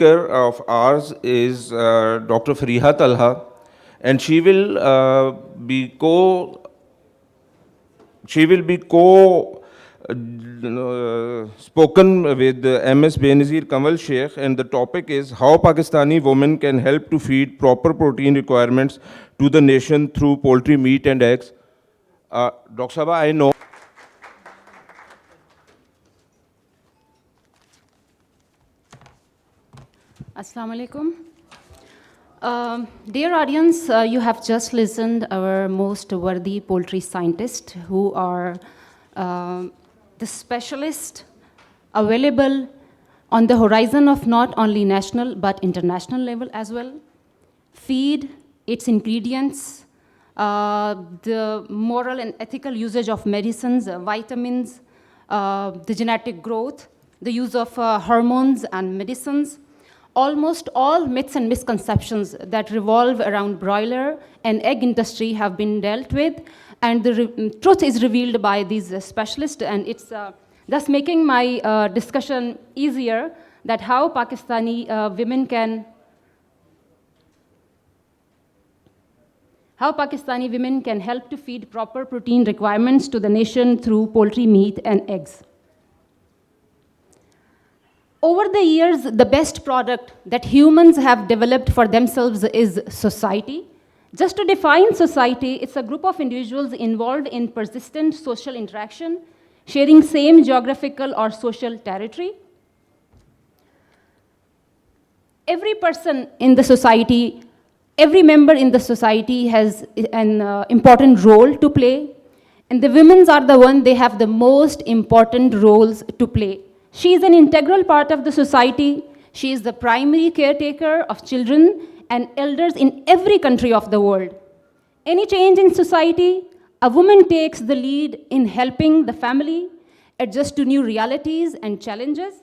speaker of ours is Dr. Farheea Talha, and she will be co spoken with MS Benazir Kamal Sheikh, and the topic is how Pakistani women can help to feed proper protein requirements to the nation through poultry, meat and eggs. Dr. Sabha, I know. Assalamu alaikum. Dear audience, you have just listened our most worthy poultry scientists who are the specialists available on the horizon of not only national but international level as well. Feed, its ingredients, the moral and ethical usage of medicines, vitamins, the genetic growth, the use of hormones and medicines. Almost all myths and misconceptions that revolve around broiler and egg industry have been dealt with, and the truth is revealed by these specialists, and it's thus making my discussion easier, that how Pakistani women can help to feed proper protein requirements to the nation through poultry, meat, and eggs. Over the years, the best product that humans have developed for themselves is society. Just to define society, it's a group of individuals involved in persistent social interaction, sharing same geographical or social territory. Every person in the society, every member in the society has an important role to play, and the women are the one, they have the most important roles to play. She is an integral part of the society. She is the primary caretaker of children and elders in every country of the world. Any change in society, a woman takes the lead in helping the family adjust to new realities and challenges.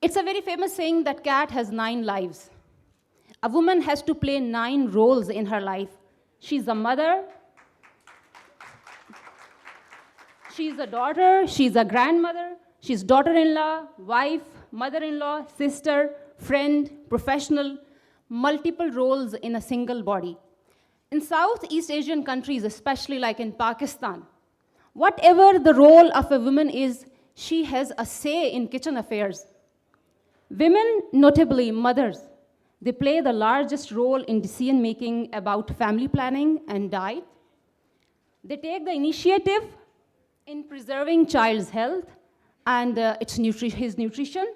It's a very famous saying that cat has 9 lives. A woman has to play 9 roles in her life. She's a mother, she's a daughter, she's a grandmother, she's daughter-in-law, wife, mother-in-law, sister, friend, professional, multiple roles in a single body. In Southeast Asian countries, especially like in Pakistan, whatever the role of a woman is, she has a say in kitchen affairs. Women, notably mothers, they play the largest role in decision-making about family planning and diet. They take the initiative in preserving child's health and his nutrition.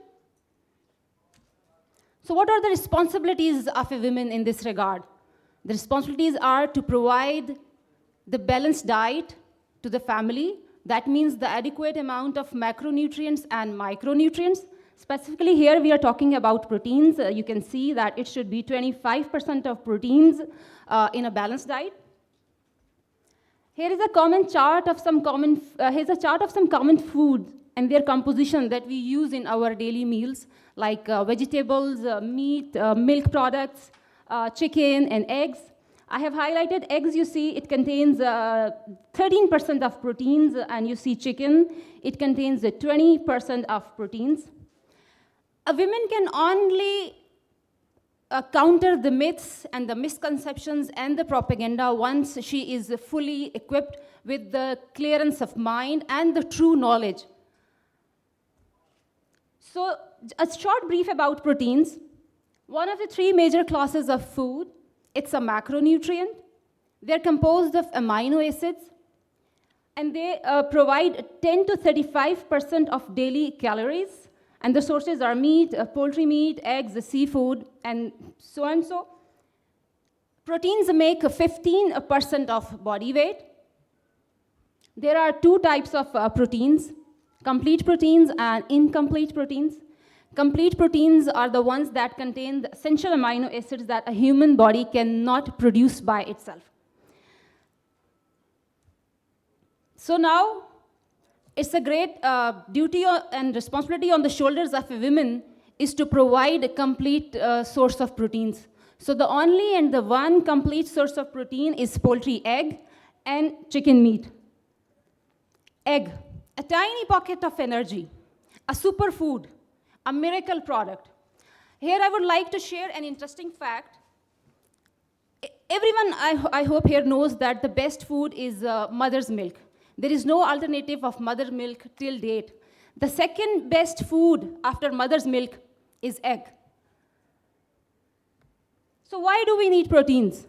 So what are the responsibilities of a woman in this regard? The responsibilities are to provide the balanced diet to the family. That means the adequate amount of macronutrients and micronutrients. Specifically here we are talking about proteins. You can see that it should be 25% of proteins in a balanced diet. Here is a chart of some common foods and their composition that we use in our daily meals, like vegetables, meat, milk products, chicken, and eggs. I have highlighted eggs. You see it contains 13% of proteins, and you see chicken, it contains 20% of proteins. A woman can only counter the myths and the misconceptions and the propaganda once she is fully equipped with the clearance of mind and the true knowledge. So, a short brief about proteins. One of the 3 major classes of food, it's a macronutrient. They're composed of amino acids, and they provide 10 to 35% of daily calories. And the sources are meat, poultry meat, eggs, seafood, and so on. So proteins make 15% of body weight. There are 2 types of proteins, complete proteins and incomplete proteins. Complete proteins are the ones that contain the essential amino acids that a human body cannot produce by itself. So now, it's a great duty and responsibility on the shoulders of a woman is to provide a complete source of proteins. So the only and the one complete source of protein is poultry egg and chicken meat. Egg, a tiny pocket of energy, a superfood, a miracle product. Here I would like to share an interesting fact. Everyone, I hope here knows that the best food is mother's milk. There is no alternative of mother milk till date. The second best food after mother's milk is egg. So why do we need proteins?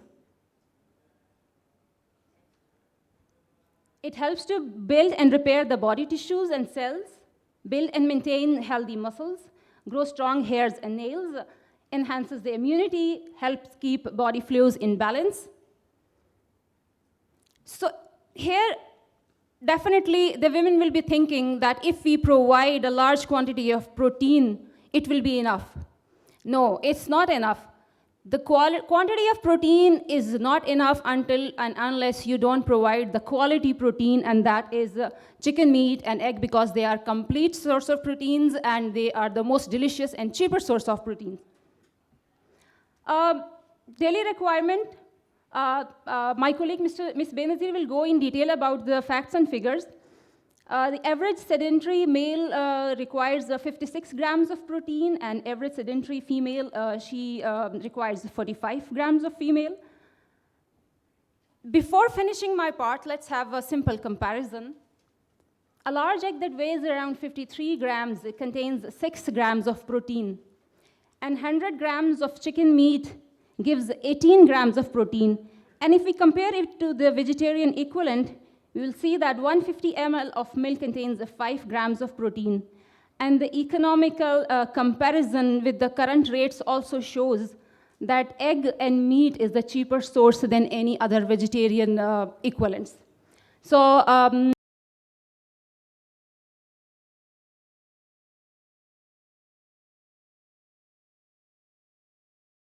It helps to build and repair the body tissues and cells, build and maintain healthy muscles, grow strong hairs and nails, enhances the immunity, helps keep body fluids in balance. So here, definitely the women will be thinking that if we provide a large quantity of protein, it will be enough. No, it's not enough. The quantity of protein is not enough until and unless you don't provide the quality protein, and that is chicken meat and egg, because they are complete source of proteins and they are the most delicious and cheaper source of protein. Daily requirement, my colleague Ms. Benazir will go in detail about the facts and figures. The average sedentary male requires 56 grams of protein, and average sedentary female, she requires 45 grams of female. Before finishing my part, let's have a simple comparison. A large egg that weighs around 53 grams, it contains 6 grams of protein. And 100 grams of chicken meat gives 18 grams of protein. And if we compare it to the vegetarian equivalent, we will see that 150 ml of milk contains 5 grams of protein. And the economical comparison with the current rates also shows that egg and meat is the cheaper source than any other vegetarian equivalents. So